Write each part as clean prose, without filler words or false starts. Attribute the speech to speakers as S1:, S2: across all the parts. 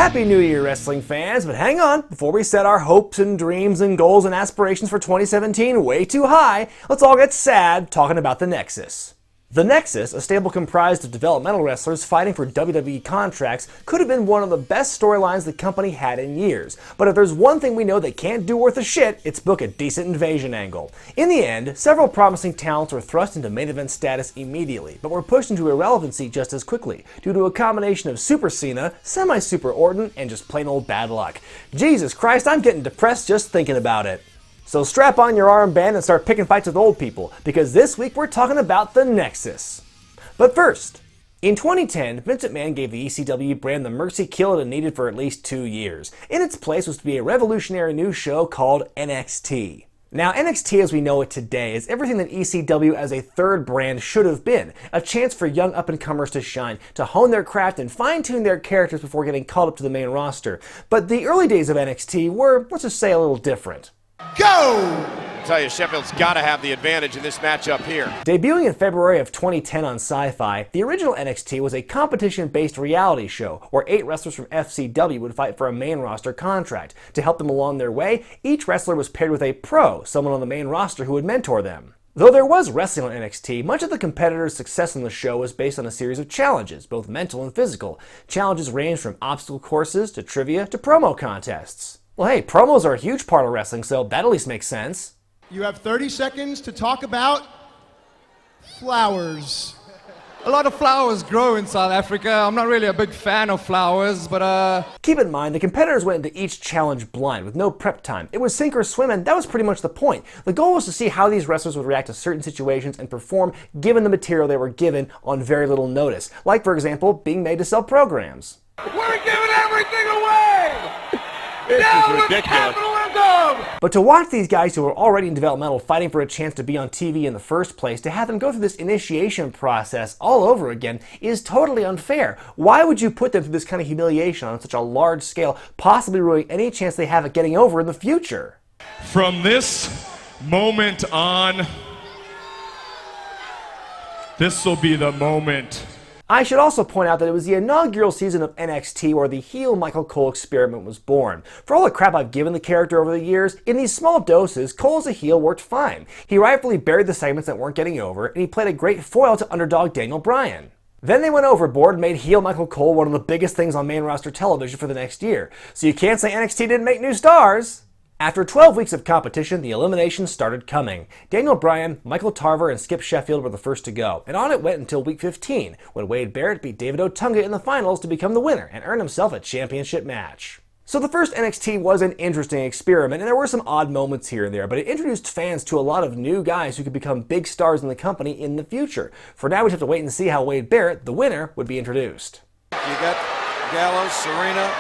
S1: Happy New Year, wrestling fans, but hang on, before we set our hopes and dreams and goals and aspirations for 2017 way too high, let's all get sad talking about the Nexus. The Nexus, a stable comprised of developmental wrestlers fighting for WWE contracts, could have been one of the best storylines the company had in years. But if there's one thing we know they can't do worth a shit, it's book a decent invasion angle. In the end, several promising talents were thrust into main event status immediately, but were pushed into irrelevancy just as quickly, due to a combination of Super Cena, semi-Super Orton, and just plain old bad luck. Jesus Christ, I'm getting depressed just thinking about it. So strap on your armband and start picking fights with old people, because this week we're talking about the Nexus. But first, in 2010, Vince McMahon gave the ECW brand the mercy kill it had needed for at least 2 years. In its place was to be a revolutionary new show called NXT. Now, NXT as we know it today is everything that ECW as a third brand should have been. A chance for young up-and-comers to shine, to hone their craft and fine-tune their characters before getting called up to the main roster. But the early days of NXT were, let's just say, a little different.
S2: Go! I tell you, Sheffield's got to have the advantage in this matchup here.
S1: Debuting in February of 2010 on Sci-Fi, the original NXT was a competition-based reality show where 8 wrestlers from FCW would fight for a main roster contract. To help them along their way, each wrestler was paired with a pro, someone on the main roster who would mentor them. Though there was wrestling on NXT, much of the competitors' success on the show was based on a series of challenges, both mental and physical. Challenges ranged from obstacle courses to trivia to promo contests. Well, hey, promos are a huge part of wrestling, so that at least makes sense.
S3: You have 30 seconds to talk about flowers.
S4: A lot of flowers grow in South Africa. I'm not really a big fan of flowers, but
S1: Keep in mind, the competitors went into each challenge blind, with no prep time. It was sink or swim, and that was pretty much the point. The goal was to see how these wrestlers would react to certain situations and perform given the material they were given on very little notice. Like, for example, being made to sell programs.
S2: We're giving everything away!
S5: This is ridiculous.
S1: But to watch these guys who were already in developmental fighting for a chance to be on TV in the first place, to have them go through this initiation process all over again is totally unfair. Why would you put them through this kind of humiliation on such a large scale, possibly ruining any chance they have at getting over in the future?
S5: From this moment on, this will be the moment.
S1: I should also point out that it was the inaugural season of NXT where the heel Michael Cole experiment was born. For all the crap I've given the character over the years, in these small doses, Cole as a heel worked fine. He rightfully buried the segments that weren't getting over, and he played a great foil to underdog Daniel Bryan. Then they went overboard and made heel Michael Cole one of the biggest things on main roster television for the next year. So you can't say NXT didn't make new stars! After 12 weeks of competition, the eliminations started coming. Daniel Bryan, Michael Tarver, and Skip Sheffield were the first to go, and on it went until week 15, when Wade Barrett beat David Otunga in the finals to become the winner and earn himself a championship match. So the first NXT was an interesting experiment, and there were some odd moments here and there, but it introduced fans to a lot of new guys who could become big stars in the company in the future. For now, we'd have to wait and see how Wade Barrett, the winner, would be introduced.
S2: You got Gallows, Serena.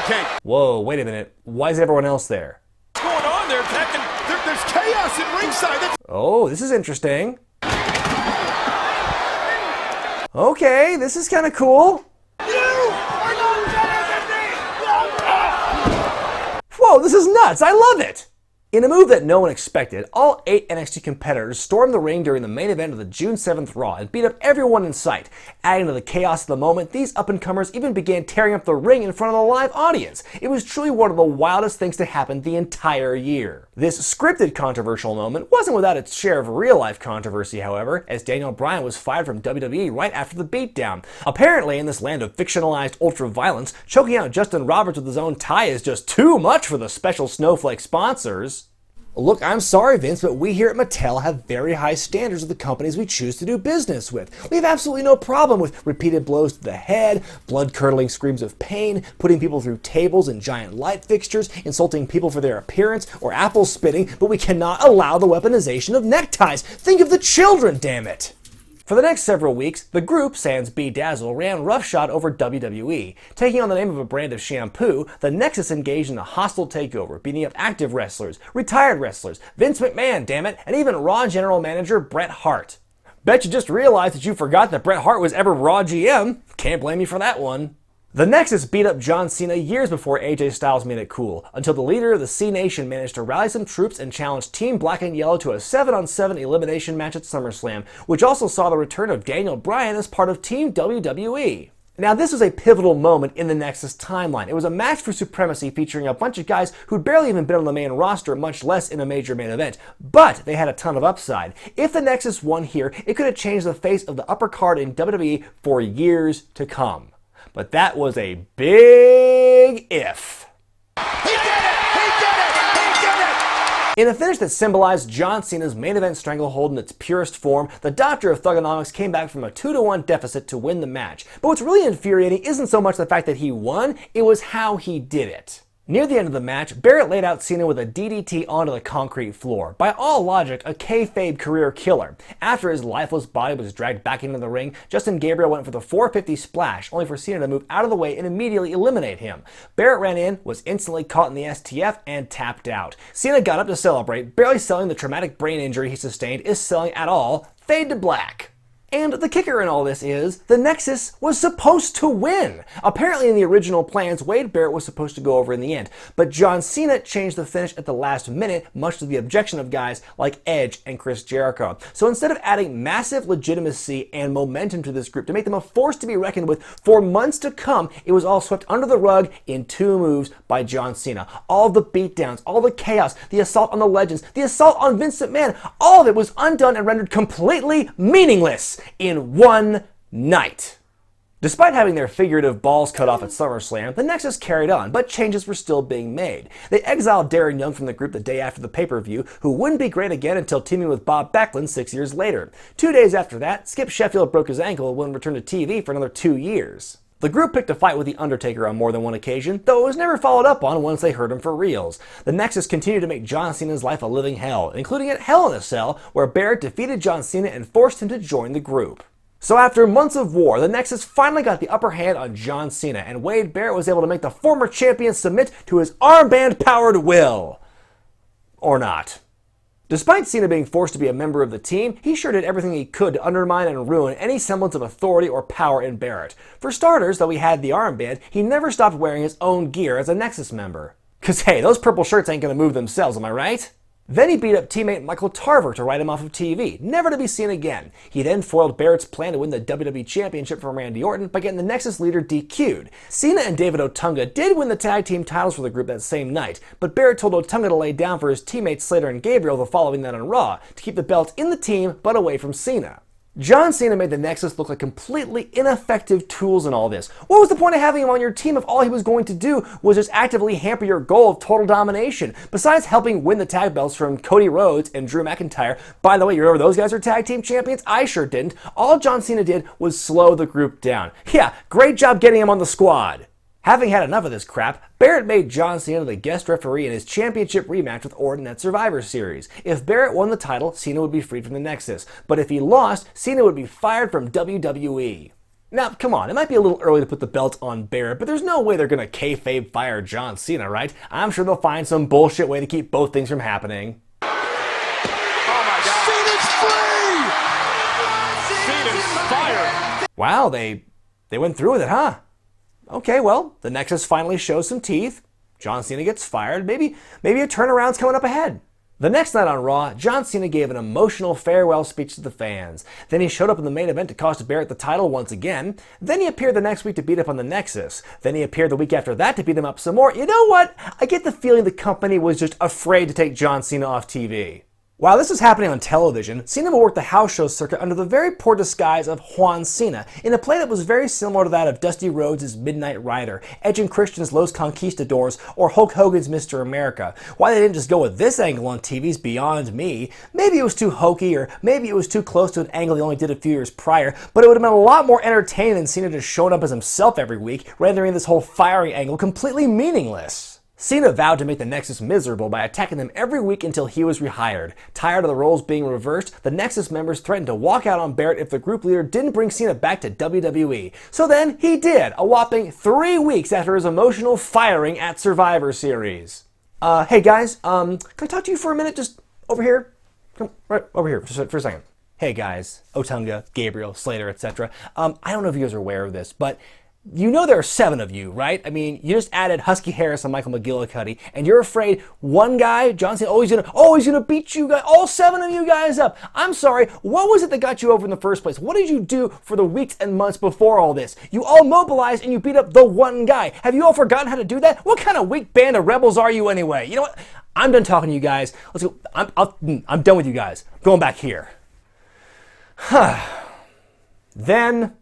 S2: Kane.
S1: Whoa, wait a minute. Why is everyone else there?
S2: What's going on there, Tekken? There's chaos at ringside.
S1: Oh, this is interesting. Okay, this is kind of cool.
S2: You are not better than me!
S1: Whoa, this is nuts! I love it! In a move that no one expected, all 8 NXT competitors stormed the ring during the main event of the June 7th Raw and beat up everyone in sight. Adding to the chaos of the moment, these up-and-comers even began tearing up the ring in front of the live audience. It was truly one of the wildest things to happen the entire year. This scripted controversial moment wasn't without its share of real-life controversy, however, as Daniel Bryan was fired from WWE right after the beatdown. Apparently, in this land of fictionalized ultra-violence, choking out Justin Roberts with his own tie is just too much for the special snowflake sponsors. Look, I'm sorry, Vince, but we here at Mattel have very high standards of the companies we choose to do business with. We have absolutely no problem with repeated blows to the head, blood-curdling screams of pain, putting people through tables and giant light fixtures, insulting people for their appearance, or apple spitting, but we cannot allow the weaponization of neckties. Think of the children, damn it! For the next several weeks, the group, sans Bedazzle, ran roughshod over WWE. Taking on the name of a brand of shampoo, the Nexus engaged in a hostile takeover, beating up active wrestlers, retired wrestlers, Vince McMahon, damn it, and even Raw General Manager Bret Hart. Bet you just realized that you forgot that Bret Hart was ever Raw GM. Can't blame you for that one. The Nexus beat up John Cena years before AJ Styles made it cool, until the leader of the C Nation managed to rally some troops and challenge Team Black and Yellow to a 7-on-7 elimination match at SummerSlam, which also saw the return of Daniel Bryan as part of Team WWE. Now, this was a pivotal moment in the Nexus timeline. It was a match for supremacy featuring a bunch of guys who'd barely even been on the main roster, much less in a major main event. But they had a ton of upside. If the Nexus won here, it could have changed the face of the upper card in WWE for years to come. But that was a big if. In a finish that symbolized John Cena's main event stranglehold in its purest form, the Doctor of Thugonomics came back from a 2-1 deficit to win the match. But what's really infuriating isn't so much the fact that he won, it was how he did it. Near the end of the match, Barrett laid out Cena with a DDT onto the concrete floor. By all logic, a kayfabe career killer. After his lifeless body was dragged back into the ring, Justin Gabriel went for the 450 splash, only for Cena to move out of the way and immediately eliminate him. Barrett ran in, was instantly caught in the STF, and tapped out. Cena got up to celebrate, barely selling the traumatic brain injury he sustained is selling at all. Fade to black. And the kicker in all this is, the Nexus was supposed to win. Apparently in the original plans, Wade Barrett was supposed to go over in the end, but John Cena changed the finish at the last minute, much to the objection of guys like Edge and Chris Jericho. So instead of adding massive legitimacy and momentum to this group to make them a force to be reckoned with for months to come, it was all swept under the rug in 2 moves by John Cena. All the beatdowns, all the chaos, the assault on the legends, the assault on Vince McMahon, all of it was undone and rendered completely meaningless in one night. Despite having their figurative balls cut off at SummerSlam, the Nexus carried on, but changes were still being made. They exiled Darren Young from the group the day after the pay-per-view, who wouldn't be great again until teaming with Bob Backlund 6 years later. 2 days after that, Skip Sheffield broke his ankle and wouldn't return to TV for another 2 years. The group picked a fight with The Undertaker on more than one occasion, though it was never followed up on once they heard him for reals. The Nexus continued to make John Cena's life a living hell, including at Hell in a Cell, where Barrett defeated John Cena and forced him to join the group. So after months of war, the Nexus finally got the upper hand on John Cena, and Wade Barrett was able to make the former champion submit to his armband-powered will. Or not. Despite Cena being forced to be a member of the team, he sure did everything he could to undermine and ruin any semblance of authority or power in Barrett. For starters, though he had the armband, he never stopped wearing his own gear as a Nexus member. 'Cause hey, those purple shirts ain't gonna move themselves, am I right? Then he beat up teammate Michael Tarver to write him off of TV, never to be seen again. He then foiled Barrett's plan to win the WWE Championship from Randy Orton by getting the Nexus leader DQ'd. Cena and David Otunga did win the tag team titles for the group that same night, but Barrett told Otunga to lay down for his teammates Slater and Gabriel the following night on Raw, to keep the belts in the team but away from Cena. John Cena made the Nexus look like completely ineffective tools in all this. What was the point of having him on your team if all he was going to do was just actively hamper your goal of total domination? Besides helping win the tag belts from Cody Rhodes and Drew McIntyre, by the way, you remember those guys are tag team champions? I sure didn't. All John Cena did was slow the group down. Yeah, great job getting him on the squad. Having had enough of this crap, Barrett made John Cena the guest referee in his championship rematch with Orton at Survivor Series. If Barrett won the title, Cena would be freed from the Nexus. But if he lost, Cena would be fired from WWE. Now, come on, it might be a little early to put the belt on Barrett, but there's no way they're gonna kayfabe fire John Cena, right? I'm sure they'll find some bullshit way to keep both things from happening.
S2: Oh my God.
S5: Cena's fired. Cena's fired.
S1: Wow, they went through with it, huh? Okay, well, the Nexus finally shows some teeth. John Cena gets fired. Maybe a turnaround's coming up ahead. The next night on Raw, John Cena gave an emotional farewell speech to the fans. Then he showed up in the main event to cost Barrett the title once again. Then he appeared the next week to beat up on the Nexus. Then he appeared the week after that to beat him up some more. You know what? I get the feeling the company was just afraid to take John Cena off TV. While this was happening on television, Cena would work the house show circuit under the very poor disguise of Juan Cena, in a play that was very similar to that of Dusty Rhodes' Midnight Rider, Edge and Christian's Los Conquistadors, or Hulk Hogan's Mr. America. Why they didn't just go with this angle on TV's beyond me. Maybe it was too hokey, or maybe it was too close to an angle he only did a few years prior, but it would have been a lot more entertaining than Cena just showing up as himself every week, rendering this whole firing angle completely meaningless. Cena vowed to make the Nexus miserable by attacking them every week until he was rehired. Tired of the roles being reversed, the Nexus members threatened to walk out on Barrett if the group leader didn't bring Cena back to WWE. So then, he did, a whopping 3 weeks after his emotional firing at Survivor Series. Hey guys, can I talk to you for a minute? Just over here? Come right over here for a second. Hey guys, Otunga, Gabriel, Slater, etc. I don't know if you guys are aware of this, but You know there are 7 of you, right? I mean, you just added Husky Harris and Michael McGillicuddy, and you're afraid one guy, John Cena, he's gonna beat you guys, all 7 of you guys up. I'm sorry, what was it that got you over in the first place? What did you do for the weeks and months before all this? You all mobilized and you beat up the one guy. Have you all forgotten how to do that? What kind of weak band of rebels are you anyway? You know what? I'm done talking to you guys. Let's go. I'm done with you guys. I'm going back here. Then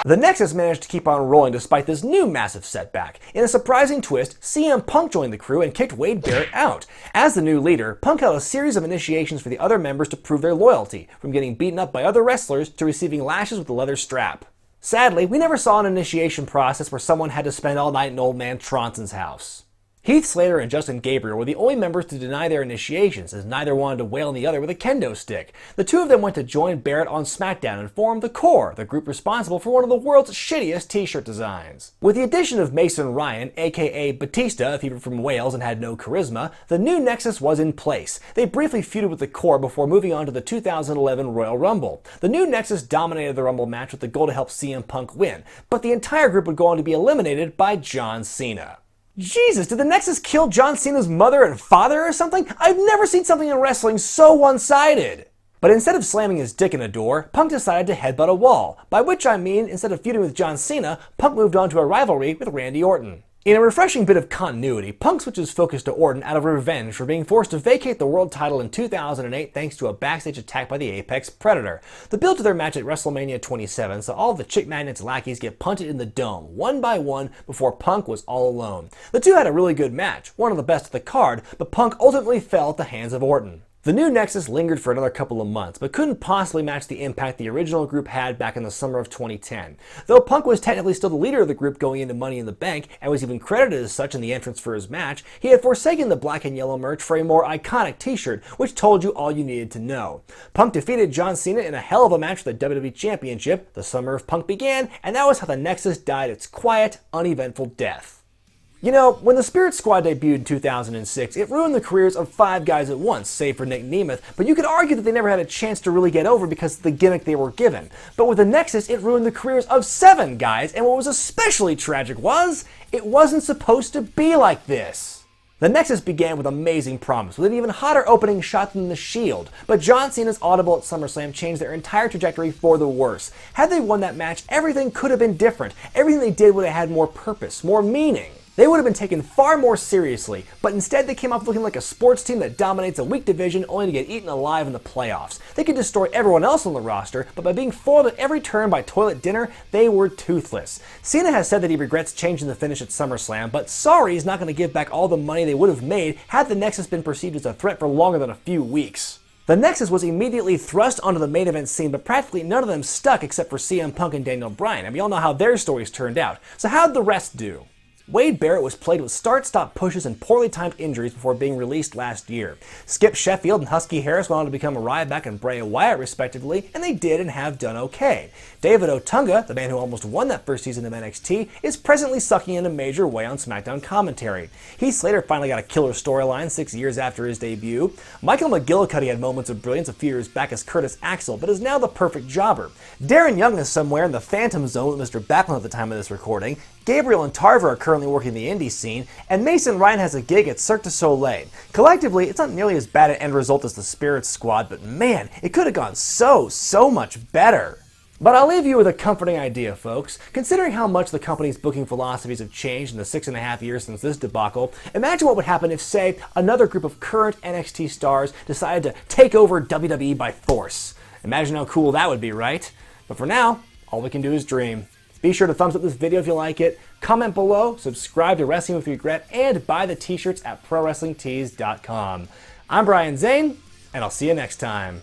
S1: the Nexus managed to keep on rolling despite this new massive setback. In a surprising twist, CM Punk joined the crew and kicked Wade Barrett out. As the new leader, Punk held a series of initiations for the other members to prove their loyalty, from getting beaten up by other wrestlers to receiving lashes with a leather strap. Sadly, we never saw an initiation process where someone had to spend all night in old man Tronson's house. Heath Slater and Justin Gabriel were the only members to deny their initiations, as neither wanted to wail on the other with a kendo stick. The two of them went to join Barrett on SmackDown and formed The Core, the group responsible for one of the world's shittiest t-shirt designs. With the addition of Mason Ryan, aka Batista if he were from Wales and had no charisma, the new Nexus was in place. They briefly feuded with The Core before moving on to the 2011 Royal Rumble. The new Nexus dominated the Rumble match with the goal to help CM Punk win, but the entire group would go on to be eliminated by John Cena. Jesus, did the Nexus kill John Cena's mother and father or something? I've never seen something in wrestling so one-sided. But instead of slamming his dick in a door, Punk decided to headbutt a wall. By which I mean, instead of feuding with John Cena, Punk moved on to a rivalry with Randy Orton. In a refreshing bit of continuity, Punk switches focus to Orton out of revenge for being forced to vacate the world title in 2008 thanks to a backstage attack by the Apex Predator. The build to their match at WrestleMania 27 saw all the Chick Magnet's lackeys get punted in the dome, one by one, before Punk was all alone. The two had a really good match, one of the best of the card, but Punk ultimately fell at the hands of Orton. The new Nexus lingered for another couple of months, but couldn't possibly match the impact the original group had back in the summer of 2010. Though Punk was technically still the leader of the group going into Money in the Bank, and was even credited as such in the entrance for his match, he had forsaken the black and yellow merch for a more iconic t-shirt, which told you all you needed to know. Punk defeated John Cena in a hell of a match for the WWE Championship, the summer of Punk began, and that was how the Nexus died its quiet, uneventful death. You know, when the Spirit Squad debuted in 2006, it ruined the careers of 5 guys at once, save for Nick Nemeth, but you could argue that they never had a chance to really get over because of the gimmick they were given. But with the Nexus, it ruined the careers of 7 guys, and what was especially tragic was, it wasn't supposed to be like this. The Nexus began with amazing promise, with an even hotter opening shot than The Shield, but John Cena's audible at SummerSlam changed their entire trajectory for the worse. Had they won that match, everything could have been different. Everything they did would have had more purpose, more meaning. They would have been taken far more seriously, but instead they came off looking like a sports team that dominates a weak division only to get eaten alive in the playoffs. They could destroy everyone else on the roster, but by being foiled at every turn by Toilet Dinner, they were toothless. Cena has said that he regrets changing the finish at SummerSlam, but sorry he's not going to give back all the money they would have made had the Nexus been perceived as a threat for longer than a few weeks. The Nexus was immediately thrust onto the main event scene, but practically none of them stuck except for CM Punk and Daniel Bryan, and we all know how their stories turned out. So how'd the rest do? Wade Barrett was plagued with start-stop pushes and poorly timed injuries before being released last year. Skip Sheffield and Husky Harris went on to become Ryback and Bray Wyatt respectively, and they did and have done okay. David Otunga, the man who almost won that first season of NXT, is presently sucking in a major way on SmackDown commentary. Heath Slater finally got a killer storyline 6 years after his debut. Michael McGillicuddy had moments of brilliance a few years back as Curtis Axel, but is now the perfect jobber. Darren Young is somewhere in the Phantom Zone with Mr. Backlund at the time of this recording. Gabriel and Tarver are currently working the indie scene, and Mason Ryan has a gig at Cirque du Soleil. Collectively, it's not nearly as bad an end result as the Spirit Squad, but man, it could have gone so much better. But I'll leave you with a comforting idea, folks. Considering how much the company's booking philosophies have changed in the 6.5 years since this debacle, imagine what would happen if, say, another group of current NXT stars decided to take over WWE by force. Imagine how cool that would be, right? But for now, all we can do is dream. Be sure to thumbs up this video if you like it, comment below, subscribe to Wrestling with Regret, and buy the t-shirts at ProWrestlingTees.com. I'm Brian Zane, and I'll see you next time.